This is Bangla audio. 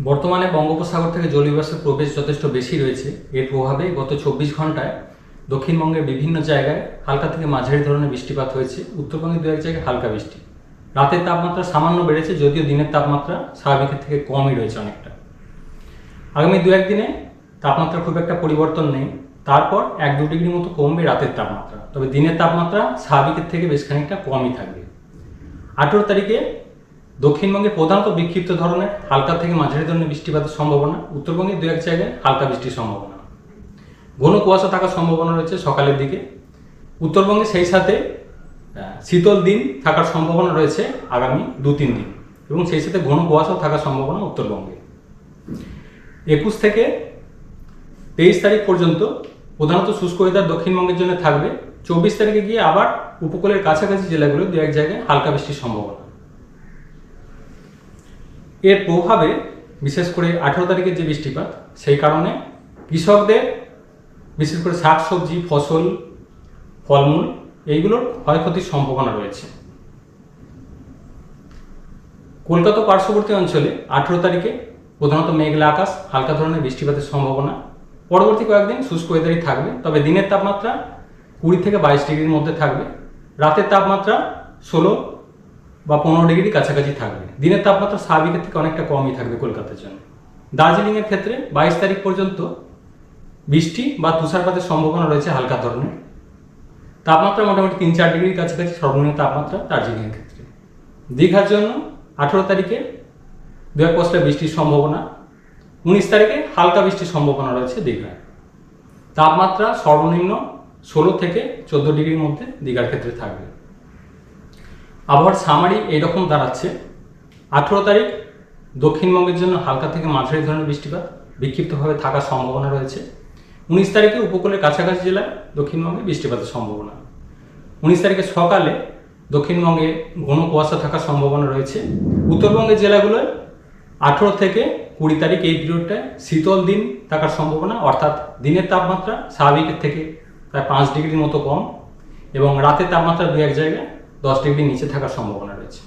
বর্তমানে বঙ্গোপসাগর থেকে জলীয়বাষ্পের প্রবেশ যথেষ্ট বেশি রয়েছে। এর প্রভাবে গত 24 ঘন্টায় দক্ষিণবঙ্গের বিভিন্ন জায়গায় হালকা থেকে মাঝারি ধরনের বৃষ্টিপাত হয়েছে। উত্তরবঙ্গের দু এক জায়গায় হালকা বৃষ্টি। রাতের তাপমাত্রা সামান্য বেড়েছে, যদিও দিনের তাপমাত্রা স্বাভাবিকের থেকে কমই রয়েছে অনেকটা। আগামী দু একদিনে তাপমাত্রা খুব একটা পরিবর্তন নেই, তারপর 1-2 ডিগ্রি মতো কমবে রাতের তাপমাত্রা, তবে দিনের তাপমাত্রা স্বাভাবিকের থেকে বেশ খানিকটা কমই থাকবে। 18 তারিখে দক্ষিণবঙ্গে প্রধানত বিক্ষিপ্ত ধরনের হালকা থেকে মাঝারি ধরনের বৃষ্টিপাতের সম্ভাবনা। উত্তরবঙ্গের দু এক জায়গায় হালকা বৃষ্টির সম্ভাবনা, ঘন কুয়াশা থাকার সম্ভাবনা রয়েছে সকালের দিকে। উত্তরবঙ্গে সেই সাথে শীতল দিন থাকার সম্ভাবনা রয়েছে আগামী 2-3 দিন, এবং সেই সাথে ঘন কুয়াশাও থাকার সম্ভাবনা উত্তরবঙ্গে। 21 থেকে 23 তারিখ পর্যন্ত প্রধানত শুষ্ক ওয়েদার দক্ষিণবঙ্গের জন্য থাকবে। 24 তারিখে গিয়ে আবার উপকূলের কাছাকাছি জেলাগুলো দু এক জায়গায় হালকা বৃষ্টির সম্ভাবনা। এর প্রভাবে বিশেষ করে 18 তারিখের যে বৃষ্টিপাত, সেই কারণে কৃষকদের বিশেষ করে শাকসবজি, ফসল, ফলমূল এইগুলোর ক্ষয়ক্ষতির সম্ভাবনা রয়েছে। কলকাতা পার্শ্ববর্তী অঞ্চলে 18 তারিখে প্রধানত মেঘলা আকাশ, হালকা ধরনের বৃষ্টিপাতের সম্ভাবনা। পরবর্তী কয়েকদিন শুষ্ক ওয়েদারই থাকবে, তবে দিনের তাপমাত্রা 20 থেকে 22 ডিগ্রির মধ্যে থাকবে। রাতের তাপমাত্রা 16 বা 15 ডিগ্রি কাছাকাছি থাকবে। দিনের তাপমাত্রা স্বাভাবিকের থেকে অনেকটা কমই থাকবে কলকাতার জন্য। দার্জিলিংয়ের ক্ষেত্রে 22 তারিখ পর্যন্ত বৃষ্টি বা তুষারপাতের সম্ভাবনা রয়েছে হালকা ধরনের। তাপমাত্রা মোটামুটি 3-4 ডিগ্রির কাছাকাছি সর্বনিম্ন তাপমাত্রা দার্জিলিংয়ের ক্ষেত্রে। দীঘার জন্য 18 তারিখে দু এক পশলা বৃষ্টির সম্ভাবনা। 19 তারিখে হালকা বৃষ্টির সম্ভাবনা রয়েছে দীঘায়। তাপমাত্রা সর্বনিম্ন 16 থেকে 14 ডিগ্রির মধ্যে দীঘার ক্ষেত্রে থাকবে। আবহাওয়ার সামারি এইরকম দাঁড়াচ্ছে। 18 তারিখ দক্ষিণবঙ্গের জন্য হালকা থেকে মাঝারি ধরনের বৃষ্টিপাত বিক্ষিপ্তভাবে থাকার সম্ভাবনা রয়েছে। 19 তারিখে উপকূলের কাছাকাছি জেলায় দক্ষিণবঙ্গে বৃষ্টিপাতের সম্ভাবনা। 19 তারিখে সকালে দক্ষিণবঙ্গে ঘন কুয়াশা থাকার সম্ভাবনা রয়েছে। উত্তরবঙ্গের জেলাগুলোয় 18 থেকে 20 তারিখ এই পিরিয়ডটায় শীতল দিন থাকার সম্ভাবনা, অর্থাৎ দিনের তাপমাত্রা স্বাভাবিকের থেকে প্রায় 5 ডিগ্রির মতো কম, এবং রাতের তাপমাত্রা দু এক জায়গায় 10 ডিগ্রির নিচে থাকার সম্ভাবনা রয়েছে।